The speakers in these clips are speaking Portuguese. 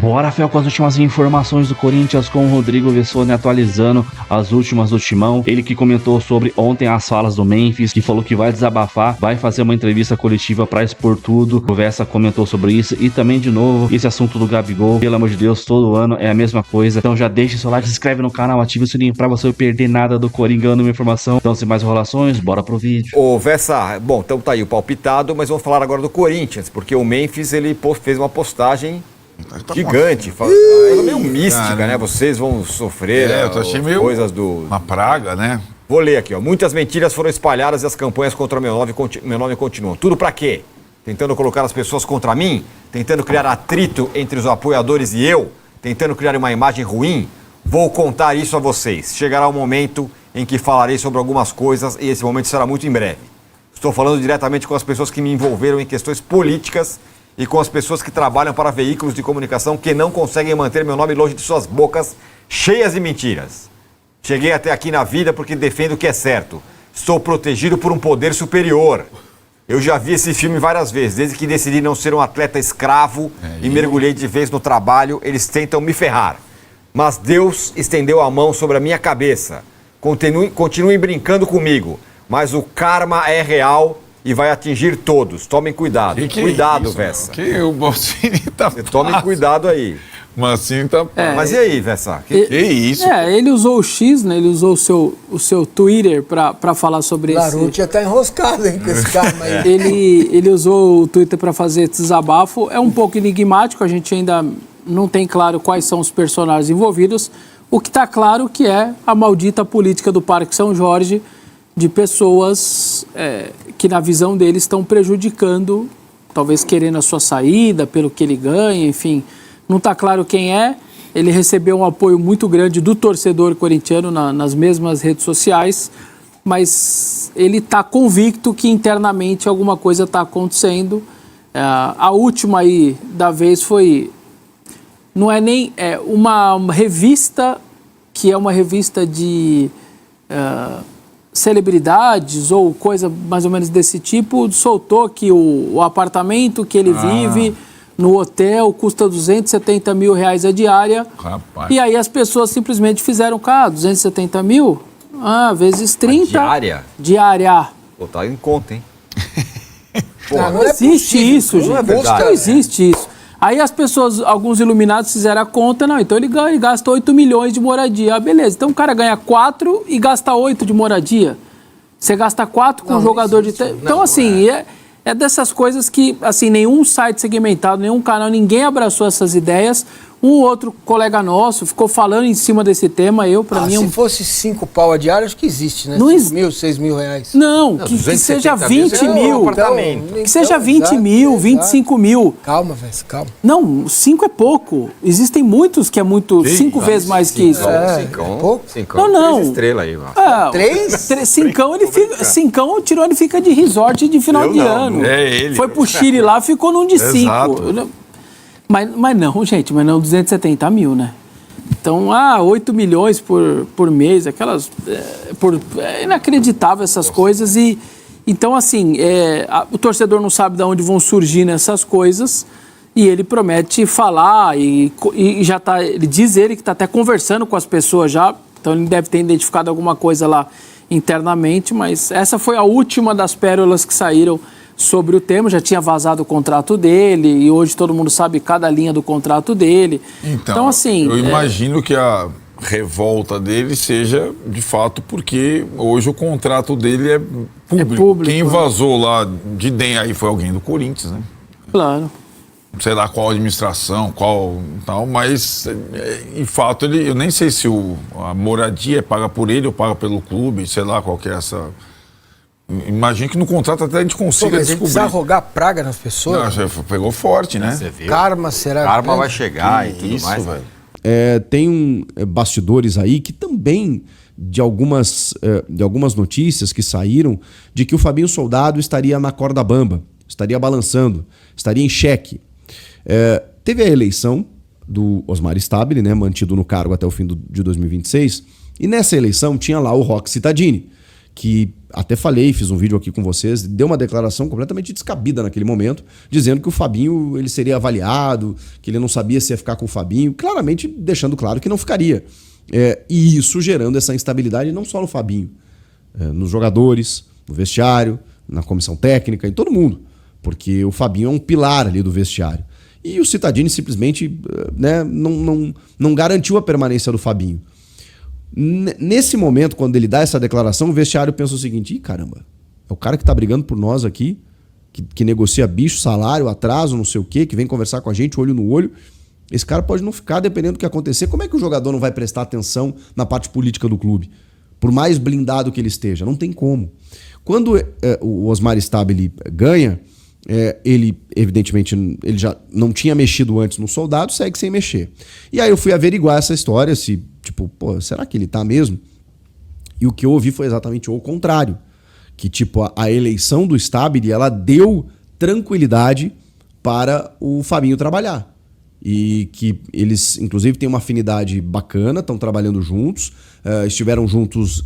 Bora, Fel, com as últimas informações do Corinthians com o Rodrigo Vessone atualizando as últimas do Timão. Ele que comentou sobre ontem as falas do Memphis, que falou que vai desabafar, vai fazer uma entrevista coletiva pra expor tudo. O Vessa comentou sobre isso e também, de novo, esse assunto do Gabigol. Pelo amor de Deus, todo ano é a mesma coisa. Então já deixa seu like, se inscreve no canal, ativa o sininho pra você não perder nada do Coringão, nenhuma informação. Então, sem mais enrolações, bora pro vídeo. Ô, Vessa, bom, então tá aí o palpitado, mas vamos falar agora do Corinthians, porque o Memphis, ele fez uma postagem gigante, é meio mística, né? Vocês vão sofrer eu tô achando meio coisas do... uma praga, né? Vou ler aqui, ó. Muitas mentiras foram espalhadas e as campanhas contra meu nome continuam. Tudo pra quê? Tentando colocar as pessoas contra mim? Tentando criar atrito entre os apoiadores e eu? Tentando criar uma imagem ruim? Vou contar isso a vocês. Chegará o momento em que falarei sobre algumas coisas e esse momento será muito em breve. Estou falando diretamente com as pessoas que me envolveram em questões políticas e com as pessoas que trabalham para veículos de comunicação que não conseguem manter meu nome longe de suas bocas cheias de mentiras. Cheguei até aqui na vida porque defendo o que é certo. Estou protegido por um poder superior. Eu já vi esse filme várias vezes. Desde que decidi não ser um atleta escravo e mergulhei de vez no trabalho, eles tentam me ferrar. Mas Deus estendeu a mão sobre a minha cabeça. Continuem brincando comigo, mas o karma é real e vai atingir todos. Tomem cuidado. Cuidado, Vessa. O Bossini tá Tomem cuidado aí. Mas assim tá... Mas e aí, Vessa? Que isso? Ele usou o X, né? Ele usou o seu Twitter pra falar sobre isso. Claro, já tá enroscado, hein, com esse karma aí. Ele usou o Twitter para fazer desabafo. É um pouco enigmático, a gente ainda não tem claro quais são os personagens envolvidos. O que está claro que é a maldita política do Parque São Jorge de pessoas que, na visão deles, estão prejudicando, talvez querendo a sua saída, pelo que ele ganha, enfim. Não está claro quem é. Ele recebeu um apoio muito grande do torcedor corintiano nas mesmas redes sociais, mas ele está convicto que internamente alguma coisa está acontecendo. A última aí da vez foi... Não é nem uma revista que é uma revista de celebridades ou coisa mais ou menos desse tipo, soltou que o apartamento que ele vive no hotel custa R$270 mil a diária. Rapaz. E aí as pessoas simplesmente fizeram, 270 mil? Vezes 30. Diária? Diária. Pô, tá em conta, hein? Não existe isso, gente. Não é verdade. Não existe isso. Aí as pessoas, alguns iluminados fizeram a conta, então ele gasta 8 milhões de moradia. Beleza, então o cara ganha 4 e gasta 8 de moradia. Você gasta 4 com um jogador de... Então, assim, é dessas coisas que, assim, nenhum site segmentado, nenhum canal, ninguém abraçou essas ideias. Um outro colega nosso ficou falando em cima desse tema, pra mim... Se fosse 5 pau a diária, acho que existe, né? Não 5 mil, 6 mil reais. Não, que seja 20 mil. Que seja 20 mil, 25 mil. Calma, velho, calma. Não, 5 é pouco. Existem muitos que é muito, 5 vezes mais que isso. Pouco? Não. 3 estrelas aí, mano. 3? Cincão, ele tirou, ele fica de resort de final de ano. Ele. Foi pro Chile lá, ficou num de 5. Mas não, gente, 270 mil, né? Então, 8 milhões por mês, aquelas... É inacreditável essas coisas e... Então, assim, o torcedor não sabe de onde vão surgir essas coisas e ele promete falar e já tá... Ele diz que está até conversando com as pessoas já, então ele deve ter identificado alguma coisa lá internamente, mas essa foi a última das pérolas que saíram sobre o tema. Já tinha vazado o contrato dele e hoje todo mundo sabe cada linha do contrato dele. Então assim... Eu imagino que a revolta dele seja, de fato, porque hoje o contrato dele é público. Quem vazou lá de dentro aí foi alguém do Corinthians, né? Claro. Sei lá qual administração, qual tal, mas, em fato, eu nem sei se a moradia é paga por ele ou paga pelo clube, sei lá qual que é essa... Imagino que no contrato até a gente consiga descobrir. Precisa rogar praga nas pessoas? Não, já pegou forte, né? Você viu? Karma, será? Karma vai chegar e tudo mais, velho. Tem bastidores aí que também, de algumas notícias que saíram, de que o Fabinho Soldado estaria na corda bamba, estaria balançando, estaria em xeque. Teve a eleição do Osmar Stabile, né, mantido no cargo até o fim de 2026, e nessa eleição tinha lá o Roque Cittadini, que até falei, fiz um vídeo aqui com vocês, deu uma declaração completamente descabida naquele momento, dizendo que o Fabinho ele seria avaliado, que ele não sabia se ia ficar com o Fabinho, claramente deixando claro que não ficaria. E isso gerando essa instabilidade não só no Fabinho, nos jogadores, no vestiário, na comissão técnica, em todo mundo, porque o Fabinho é um pilar ali do vestiário. E o Cittadini simplesmente não garantiu a permanência do Fabinho. Nesse momento, quando ele dá essa declaração, o vestiário pensa o seguinte: ih, caramba, é o cara que tá brigando por nós aqui, que negocia bicho, salário, atraso, não sei o quê, que vem conversar com a gente olho no olho. Esse cara pode não ficar, dependendo do que acontecer. Como é que o jogador não vai prestar atenção na parte política do clube? Por mais blindado que ele esteja, não tem como. Quando o Osmar Stabile ganha, ele, evidentemente, ele já não tinha mexido antes no soldado, segue sem mexer. E aí eu fui averiguar essa história, se, tipo, pô, será que ele tá mesmo? E o que eu ouvi foi exatamente o contrário. Que, tipo, a eleição do Stabile, ela deu tranquilidade para o Fabinho trabalhar. E que eles, inclusive, têm uma afinidade bacana, estão trabalhando juntos, estiveram juntos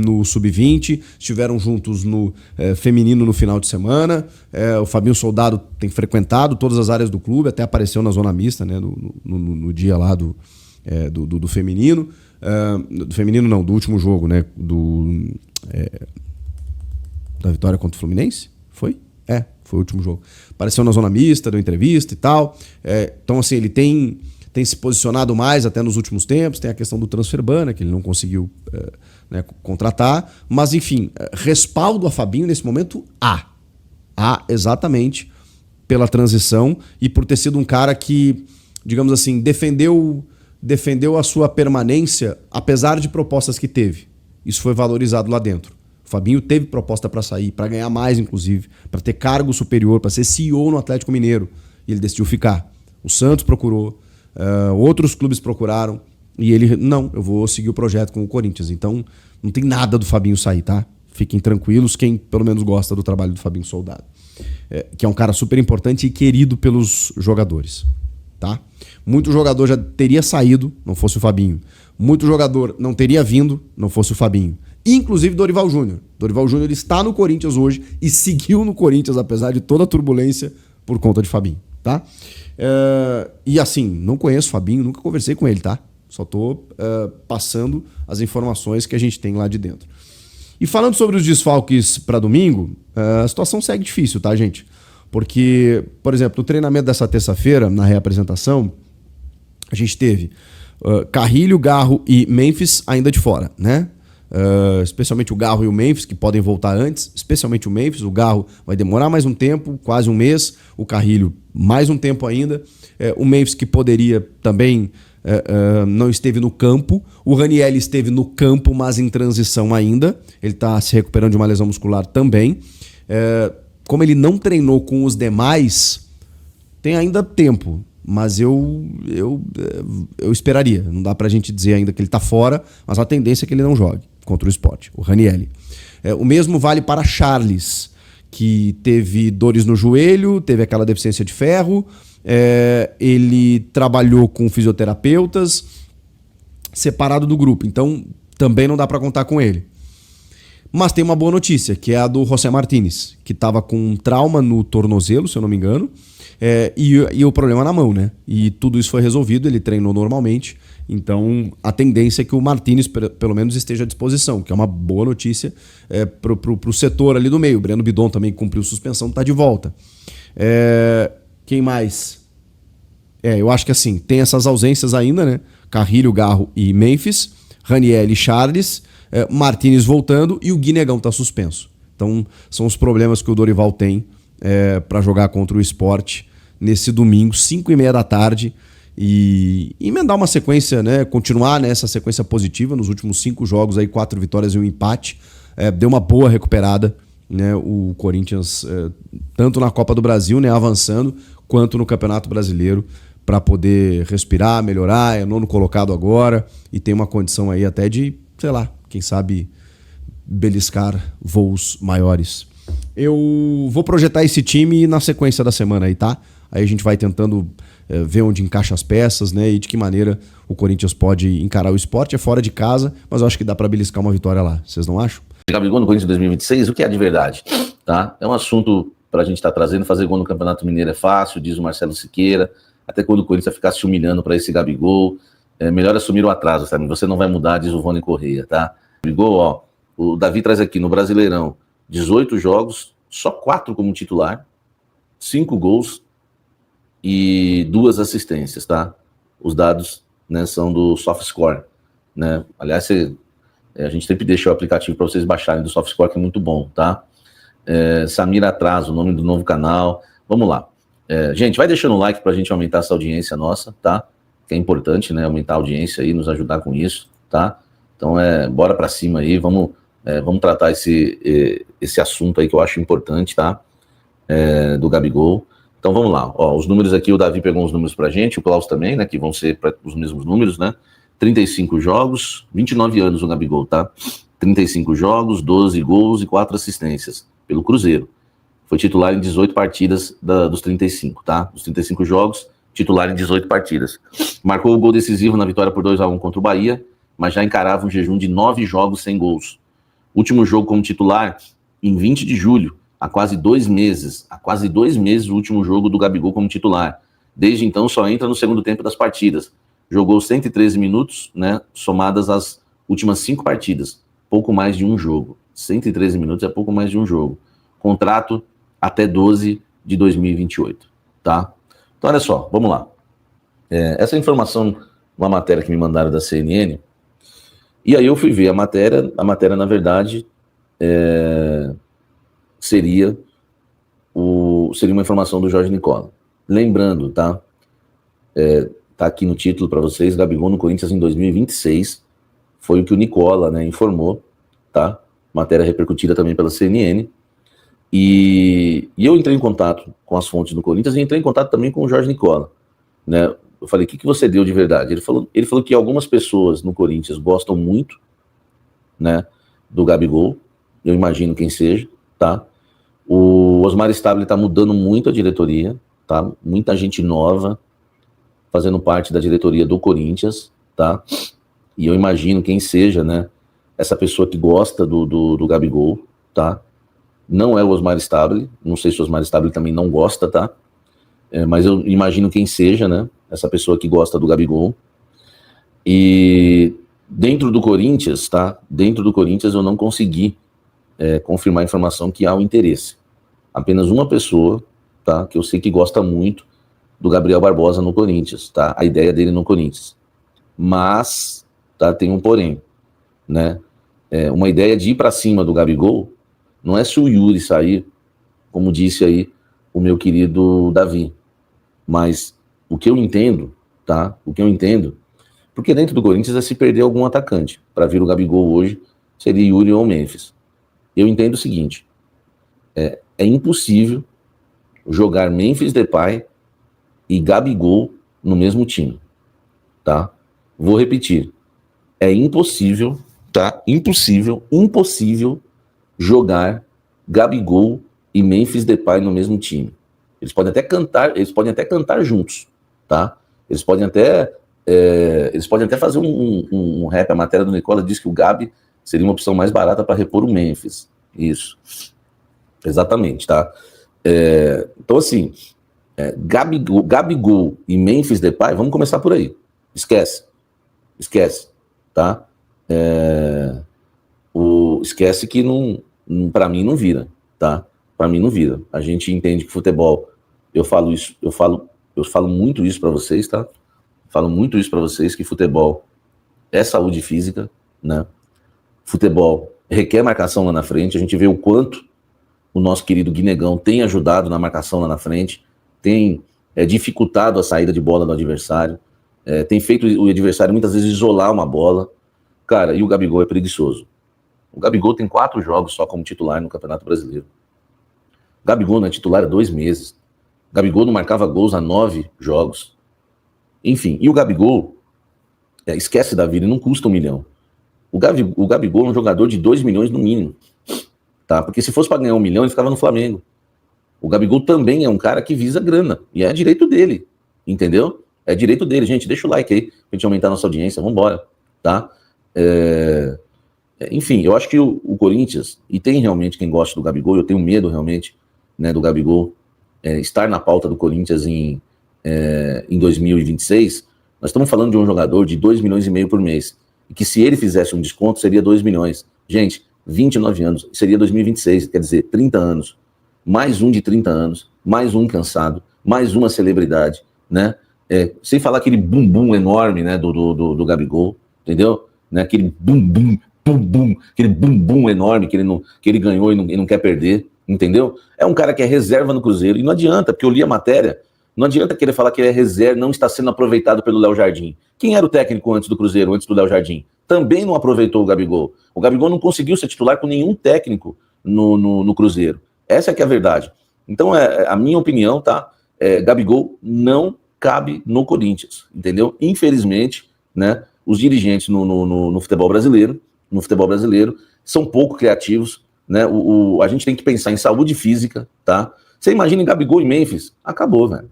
no Sub-20, estiveram juntos no feminino no final de semana. O Fabinho Soldado tem frequentado todas as áreas do clube, até apareceu na zona mista, né, no dia lá do feminino. Do feminino não, do último jogo, né, da vitória contra o Fluminense? Foi? Foi o último jogo. Apareceu na zona mista, deu entrevista e tal. Então, assim, ele tem se posicionado mais até nos últimos tempos. Tem a questão do transfer ban, né, que ele não conseguiu contratar. Mas, enfim, respaldo a Fabinho nesse momento há. Há exatamente pela transição e por ter sido um cara que, digamos assim, defendeu a sua permanência apesar de propostas que teve. Isso foi valorizado lá dentro. O Fabinho teve proposta para sair, para ganhar mais, inclusive, para ter cargo superior, para ser CEO no Atlético Mineiro. E ele decidiu ficar. O Santos procurou, outros clubes procuraram, e ele, não, eu vou seguir o projeto com o Corinthians. Então, não tem nada do Fabinho sair, tá? Fiquem tranquilos, quem pelo menos gosta do trabalho do Fabinho Soldado. Que é um cara super importante e querido pelos jogadores, tá? Muito jogador já teria saído, não fosse o Fabinho. Muito jogador não teria vindo, não fosse o Fabinho. Inclusive Dorival Júnior. Dorival Júnior está no Corinthians hoje e seguiu no Corinthians, apesar de toda a turbulência, por conta de Fabinho, tá? E assim, não conheço o Fabinho, nunca conversei com ele, tá? Só tô passando as informações que a gente tem lá de dentro. E falando sobre os desfalques para domingo, a situação segue difícil, tá, gente? Porque, por exemplo, no treinamento dessa terça-feira, na reapresentação, a gente teve Carrilho, Garro e Memphis ainda de fora, né? Especialmente o Garro e o Memphis, que podem voltar antes, especialmente o Memphis. O Garro vai demorar mais um tempo, quase um mês, o Carrilho mais um tempo ainda, o Memphis, que poderia também não esteve no campo, o Ranieri esteve no campo, mas em transição ainda, ele está se recuperando de uma lesão muscular também. Como ele não treinou com os demais, tem ainda tempo. Mas eu esperaria. Não dá pra gente dizer ainda que ele tá fora, mas a tendência é que ele não jogue contra o Sport, o Ranieri. O mesmo vale para Charles, que teve dores no joelho, teve aquela deficiência de ferro, ele trabalhou com fisioterapeutas, separado do grupo, então também não dá pra contar com ele. Mas tem uma boa notícia, que é a do José Martínez, que estava com um trauma no tornozelo, se eu não me engano, e o problema na mão, né? E tudo isso foi resolvido, ele treinou normalmente. Então, a tendência é que o Martínez, pelo menos, esteja à disposição, que é uma boa notícia pro setor ali do meio. O Breno Bidon também cumpriu suspensão, está de volta. Quem mais? Eu acho que assim, tem essas ausências ainda, né? Carrilho, Garro e Memphis, Ranieri e Charles, Martínez voltando e o Guinegão está suspenso. Então, são os problemas que o Dorival tem para jogar contra o Sport nesse domingo, 5h30 da tarde, e emendar uma sequência, né, continuar nessa sequência positiva. Nos últimos 5 jogos, aí 4 vitórias e um empate, deu uma boa recuperada, né, o Corinthians, tanto na Copa do Brasil, né, avançando, quanto no Campeonato Brasileiro, para poder respirar, melhorar. É 9º colocado agora e tem uma condição aí até de, sei lá, quem sabe beliscar voos maiores. Eu vou projetar esse time na sequência da semana aí, tá? Aí a gente vai tentando ver onde encaixa as peças, né? E de que maneira o Corinthians pode encarar o Sport. É fora de casa, mas eu acho que dá para beliscar uma vitória lá. Vocês não acham? Gabigol no Corinthians em 2026, o que é de verdade? Tá? É um assunto para a gente estar trazendo. Fazer gol no Campeonato Mineiro é fácil, diz o Marcelo Siqueira. Até quando o Corinthians ficar se humilhando para esse Gabigol, é melhor assumir o atraso, sabe? Você não vai mudar, diz o Rony Correia, tá? Gabigol, ó, o Davi traz aqui no Brasileirão, 18 jogos, só 4 como titular, 5 gols e 2 assistências, tá? Os dados, né, são do SoftScore, né? Aliás, a gente sempre deixa o aplicativo para vocês baixarem do SoftScore, que é muito bom, tá? Samir Atraso, o nome do novo canal. Vamos lá. Gente, vai deixando o like para a gente aumentar essa audiência nossa, tá? Que é importante, né? Aumentar a audiência aí, nos ajudar com isso, tá? Então, bora para cima aí, vamos tratar esse assunto aí que eu acho importante, tá? Do Gabigol. Então, vamos lá. Ó, os números aqui, o Davi pegou os números pra gente, o Klaus também, né? Que vão ser os mesmos números, né? 35 jogos, 29 anos o Gabigol, tá? 35 jogos, 12 gols e 4 assistências pelo Cruzeiro. Foi titular em 18 partidas dos 35, tá? Dos 35 jogos, titular em 18 partidas. Marcou o gol decisivo na vitória por 2-1 contra o Bahia, mas já encarava um jejum de 9 jogos sem gols. Último jogo como titular, em 20 de julho, há quase 2 meses. Há quase 2 meses o último jogo do Gabigol como titular. Desde então só entra no segundo tempo das partidas. Jogou 113 minutos, né, somadas às últimas 5 partidas. Pouco mais de um jogo. 113 minutos é pouco mais de um jogo. Contrato até 12 de 2028, tá? Então, olha só, vamos lá. Essa informação, uma matéria que me mandaram da CNN, e aí eu fui ver a matéria, na verdade, seria uma informação do Jorge Nicola. Lembrando, tá? Tá aqui no título para vocês, Gabigol no Corinthians em 2026, foi o que o Nicola, né, informou, tá? Matéria repercutida também pela CNN, e eu entrei em contato com as fontes do Corinthians e entrei em contato também com o Jorge Nicola, né? Eu falei, o que você deu de verdade? Ele falou que algumas pessoas no Corinthians gostam muito, né, do Gabigol, eu imagino quem seja, tá? O Osmar Stabile tá mudando muito a diretoria, tá? Muita gente nova fazendo parte da diretoria do Corinthians, tá? E eu imagino quem seja, né, essa pessoa que gosta do Gabigol, tá? Não é o Osmar Stabile, não sei se o Osmar Stabile também não gosta, tá? Mas eu imagino quem seja, né, essa pessoa que gosta do Gabigol. E dentro do Corinthians, tá? Dentro do Corinthians eu não consegui confirmar a informação que há o interesse. Apenas uma pessoa, tá, que eu sei que gosta muito do Gabriel Barbosa no Corinthians, tá? A ideia dele no Corinthians. Mas, tá, tem um porém, né? Uma ideia de ir para cima do Gabigol não é se o Yuri sair, como disse aí o meu querido Davi. Mas o que eu entendo, tá? O que eu entendo, porque dentro do Corinthians é se perder algum atacante. Para vir o Gabigol hoje, seria Yuri ou Memphis. Eu entendo o seguinte, é impossível jogar Memphis Depay e Gabigol no mesmo time, tá? Vou repetir, é impossível, tá? Impossível jogar Gabigol e Memphis Depay no mesmo time. Eles podem até cantar juntos, tá? Eles podem até fazer um rap. A matéria do Nicola diz que o Gabi seria uma opção mais barata para repor o Memphis. Isso. Exatamente, tá? Então, assim, Gabigol e Memphis Depay, vamos começar por aí. Esquece, tá? Esquece que para mim não vira, tá? Para mim não vira. A gente entende que futebol, eu falo muito isso para vocês, tá? Falo muito isso para vocês, que futebol é saúde física, né? Futebol requer marcação lá na frente. A gente vê o quanto o nosso querido Guinegão tem ajudado na marcação lá na frente, tem dificultado a saída de bola do adversário, tem feito o adversário muitas vezes isolar uma bola. Cara, e o Gabigol é preguiçoso. O Gabigol tem 4 jogos só como titular no Campeonato Brasileiro. O Gabigol não é titular há 2 meses. O Gabigol não marcava gols há 9 jogos. Enfim, e o Gabigol, esquece da vida, não custa 1 milhão. O Gabigol é um jogador de 2 milhões no mínimo. Tá? Porque se fosse para ganhar 1 milhão, ele ficava no Flamengo. O Gabigol também é um cara que visa grana. E é direito dele. Entendeu? É direito dele. Gente, deixa o like aí pra gente aumentar a nossa audiência. Vambora. Tá? Enfim, eu acho que o Corinthians, e tem realmente quem gosta do Gabigol, eu tenho medo realmente, né, do Gabigol estar na pauta do Corinthians em 2026. Nós estamos falando de um jogador de 2,5 milhões por mês, e que se ele fizesse um desconto seria 2 milhões. Gente, 29 anos, seria 2026, quer dizer, 30 anos. Mais um de 30 anos, mais um cansado, mais uma celebridade, né? Sem falar aquele bumbum enorme, né, do Gabigol, entendeu? Né? Aquele bumbum, aquele bumbum enorme que ele ganhou e não quer perder, entendeu? É um cara que é reserva no Cruzeiro, e não adianta, porque eu li a matéria, não adianta querer falar que ele é reserva, não está sendo aproveitado pelo Léo Jardim. Quem era o técnico antes do Cruzeiro, antes do Léo Jardim? Também não aproveitou o Gabigol. O Gabigol não conseguiu ser titular com nenhum técnico no Cruzeiro. Essa é que é a verdade. Então, a minha opinião, tá? Gabigol não cabe no Corinthians, entendeu? Infelizmente, né, os dirigentes no futebol brasileiro são pouco criativos, né? A gente tem que pensar em saúde física, tá? Você imagina em Gabigol e Memphis, acabou, velho.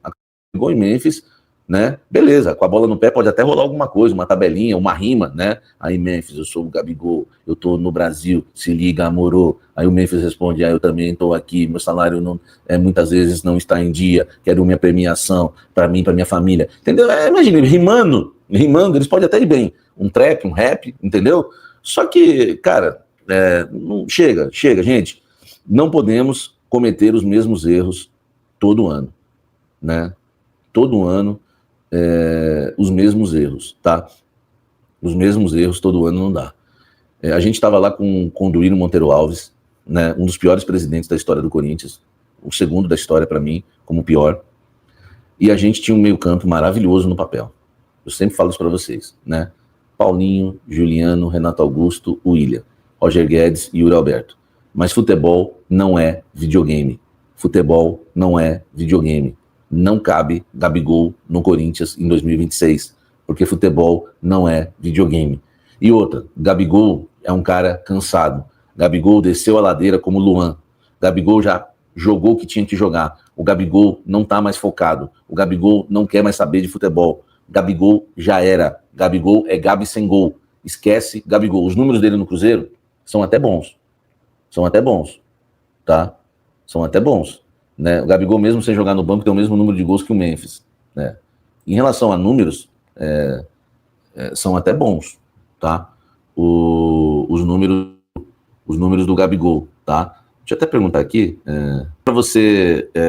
Gabigol e Memphis, né? Beleza, com a bola no pé pode até rolar alguma coisa, uma tabelinha, uma rima, né? Aí Memphis, eu sou o Gabigol, eu tô no Brasil, se liga, amorô. Aí o Memphis responde, eu também tô aqui, meu salário não, muitas vezes não está em dia, quero minha premiação para mim, para minha família. Entendeu? Imagina, rimando, eles podem até ir bem. Um trap, um rap, entendeu? Só que, cara, não, chega, gente. Não podemos cometer os mesmos erros todo ano, né? Todo ano, os mesmos erros, tá? Os mesmos erros todo ano não dá. A gente estava lá com o Duílio Monteiro Alves, né? Um dos piores presidentes da história do Corinthians, o segundo da história para mim, como pior. E a gente tinha um meio-campo maravilhoso no papel. Eu sempre falo isso para vocês, né? Paulinho, Juliano, Renato Augusto, William, Roger Guedes e Yuri Alberto. Mas futebol não é videogame. Futebol não é videogame. Não cabe Gabigol no Corinthians em 2026, porque futebol não é videogame. E outra, Gabigol é um cara cansado. Gabigol desceu a ladeira como Luan. Gabigol já jogou o que tinha que jogar. O Gabigol não está mais focado. O Gabigol não quer mais saber de futebol. Gabigol já era. Gabigol é Gabi sem gol. Esquece Gabigol. Os números dele no Cruzeiro são até bons. São até bons, tá? São até bons. Né? O Gabigol, mesmo sem jogar no banco, tem o mesmo número de gols que o Memphis. Né? Em relação a números, são até bons, tá? Os números do Gabigol, tá? Deixa eu até perguntar aqui,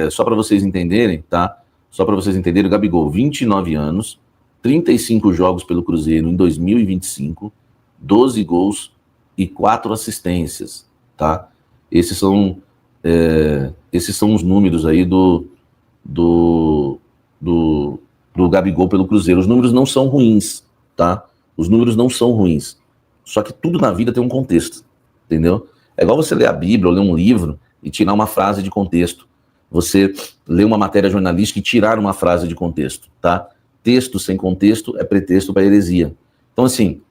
só para vocês entenderem, tá? Só para vocês entenderem, o Gabigol, 29 anos, 35 jogos pelo Cruzeiro em 2025, 12 gols e 4 assistências, tá? Esses são os números aí do Gabigol pelo Cruzeiro. Os números não são ruins, tá? Os números não são ruins. Só que tudo na vida tem um contexto, entendeu? É igual você ler a Bíblia ou ler um livro e tirar uma frase de contexto. Você ler uma matéria jornalística e tirar uma frase de contexto, tá? Texto sem contexto é pretexto para heresia. Então, assim,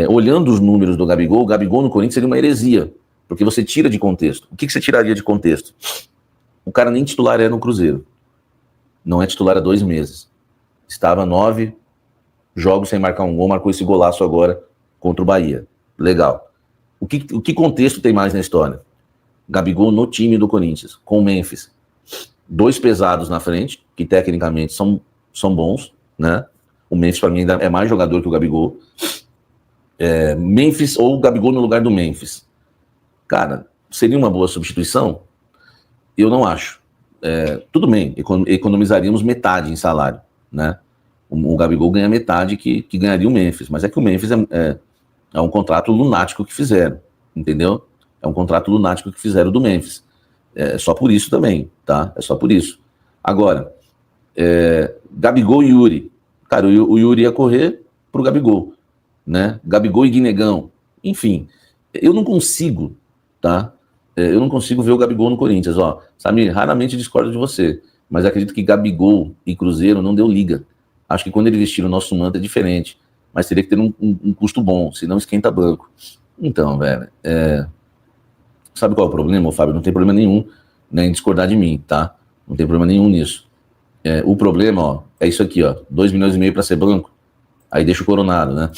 olhando os números do Gabigol, o Gabigol no Corinthians seria uma heresia, porque você tira de contexto. O que você tiraria de contexto? O cara nem titular é no Cruzeiro. Não é titular há 2 meses. Estava 9 jogos sem marcar um gol, marcou esse golaço agora contra o Bahia. Legal. O que contexto tem mais na história? Gabigol no time do Corinthians, com o Memphis. 2 pesados na frente, que tecnicamente são bons, né? O Memphis, para mim, ainda é mais jogador que o Gabigol. Memphis ou o Gabigol no lugar do Memphis. Cara, seria uma boa substituição? Eu não acho. Tudo bem, economizaríamos metade em salário, né? O Gabigol ganha metade que ganharia o Memphis, mas é que o Memphis é um contrato lunático que fizeram, entendeu? É um contrato lunático que fizeram do Memphis. É só por isso também, tá? É só por isso. Agora, Gabigol e Yuri. Cara, o Yuri ia correr pro Gabigol, né? Gabigol e Guinegão. Enfim, eu não consigo, tá? Eu não consigo ver o Gabigol no Corinthians, ó. Samir, raramente discordo de você, mas acredito que Gabigol e Cruzeiro não deu liga. Acho que quando ele vestir o nosso manto é diferente, mas teria que ter um custo bom, senão esquenta banco. Então, velho, sabe qual é o problema, Fábio? Não tem problema nenhum, né, em discordar de mim, tá? Não tem problema nenhum nisso. O problema, ó, é isso aqui, ó, 2,5 milhões para ser banco, aí deixa o Coronado, né?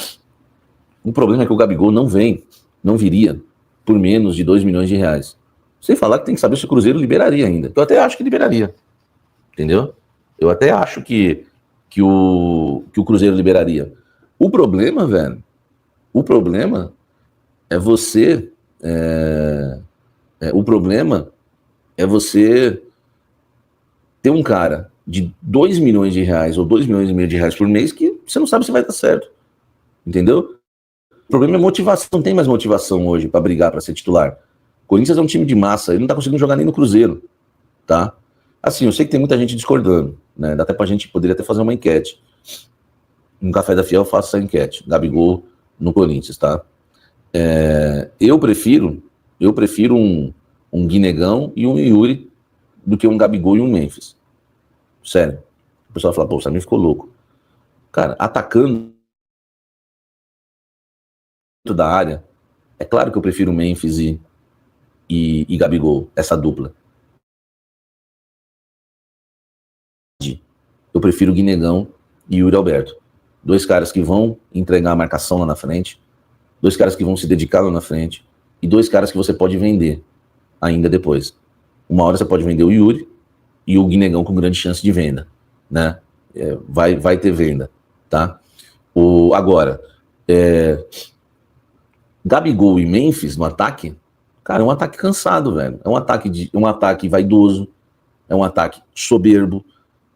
O problema é que o Gabigol não vem não viria por menos de 2 milhões de reais. Sem falar que tem que saber se o Cruzeiro liberaria ainda. Eu até acho que liberaria. Entendeu? Eu até acho que o Cruzeiro liberaria. O problema, velho, o problema é você... o problema é você ter um cara de 2 milhões de reais ou 2 milhões e meio de reais por mês que você não sabe se vai dar certo. Entendeu? O problema é motivação. Não tem mais motivação hoje para brigar, para ser titular. O Corinthians é um time de massa, ele não tá conseguindo jogar nem no Cruzeiro, tá? Assim, eu sei que tem muita gente discordando, né? Dá até pra gente, poderia até fazer uma enquete. No Café da Fiel eu faço essa enquete, Gabigol no Corinthians, tá? Eu prefiro um Guinegão e um Yuri do que um Gabigol e um Memphis. Sério. O pessoal fala, pô, o Samir ficou louco. Cara, atacando da área, é claro que eu prefiro Memphis e Gabigol, essa dupla. Eu prefiro Guinegão e Yuri Alberto. 2 caras que vão entregar a marcação lá na frente, 2 caras que vão se dedicar lá na frente, e 2 caras que você pode vender ainda depois. Uma hora você pode vender o Yuri e o Guinegão com grande chance de venda, né? Vai ter venda, tá? Agora, Gabigol e Memphis no ataque, cara, é um ataque cansado, velho. É um ataque vaidoso, é um ataque soberbo,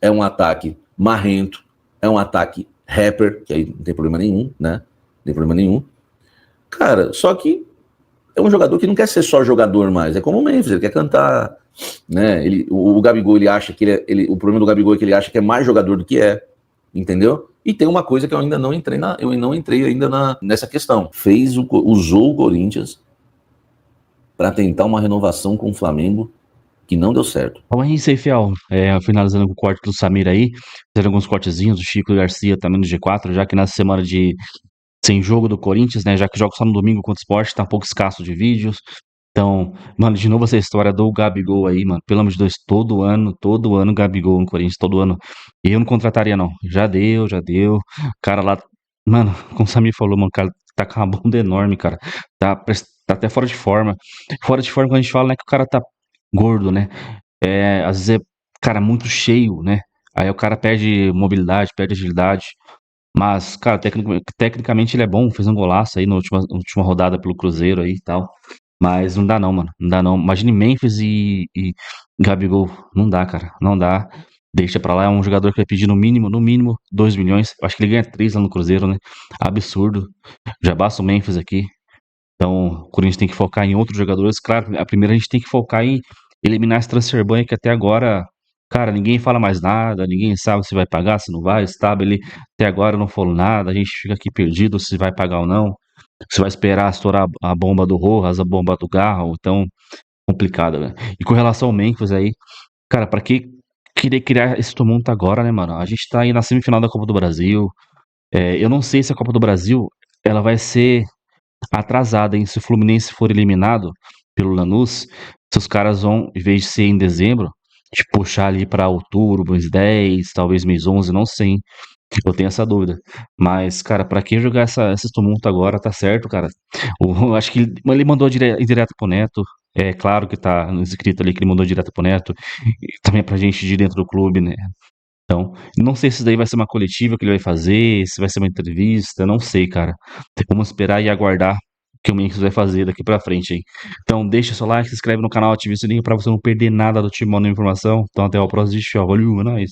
é um ataque marrento, é um ataque rapper, que aí não tem problema nenhum, né? Não tem problema nenhum. Cara, só que é um jogador que não quer ser só jogador mais, é como o Memphis, ele quer cantar, né? O Gabigol, ele acha que o problema do Gabigol é que ele acha que é mais jogador do que é, entendeu? E tem uma coisa que eu ainda não entrei nessa questão. Usou o Corinthians para tentar uma renovação com o Flamengo que não deu certo. Bom, é isso aí, Fiel. Finalizando com o corte do Samir aí, fizeram alguns cortezinhos, o Chico Garcia também no G4, já que na semana sem jogo do Corinthians, né, já que joga só no domingo contra o Sport, tá um pouco escasso de vídeos. Então, mano, de novo essa história do Gabigol aí, mano, pelo amor de Deus, todo ano, Gabigol no Corinthians, todo ano. Eu não contrataria, não. Já deu. O cara lá, mano, como o Samir falou, mano, o cara tá com uma bunda enorme, cara. Tá até fora de forma. Fora de forma quando a gente fala, né, que o cara tá gordo, né? Às vezes cara, muito cheio, né? Aí o cara perde mobilidade, perde agilidade. Mas, cara, tecnicamente ele é bom, fez um golaço aí na última rodada pelo Cruzeiro aí e tal. Mas não dá não, mano. Não dá não. Imagine Memphis e Gabigol. Não dá, cara. Não dá. Deixa pra lá. É um jogador que vai pedir no mínimo 2 milhões. Eu acho que ele ganha 3 lá no Cruzeiro, né? Absurdo. Já basta o Memphis aqui. Então, o Corinthians tem que focar em outros jogadores. Claro, a primeira a gente tem que focar em eliminar esse transfer ban que até agora, cara, ninguém fala mais nada, ninguém sabe se vai pagar, se não vai, ele até agora não falou nada, a gente fica aqui perdido se vai pagar ou não, se vai esperar estourar a bomba do Rojas, a bomba do Garro, então, complicado, né? E com relação ao Memphis aí, cara, pra que querer criar esse tumulto agora, né, mano? A gente tá aí na semifinal da Copa do Brasil, eu não sei se a Copa do Brasil, ela vai ser atrasada, hein? Se o Fluminense for eliminado pelo Lanús, se os caras vão, em vez de ser em dezembro, de puxar ali pra outubro, mês 10, talvez mês 11, não sei, hein? Eu tenho essa dúvida. Mas, cara, pra que jogar esse tumulto agora, tá certo, cara. Acho que ele mandou direto pro Neto. É claro que tá escrito ali que ele mandou direto pro Neto. E também pra gente de dentro do clube, né? Então, não sei se daí vai ser uma coletiva que ele vai fazer, se vai ser uma entrevista, não sei, cara. Vamos esperar e aguardar o que o Memphis vai fazer daqui pra frente aí. Então, deixa seu like, se inscreve no canal, ativa o sininho pra você não perder nada do Timão na Informação. Então, até o próximo vídeo, valeu, é nóis.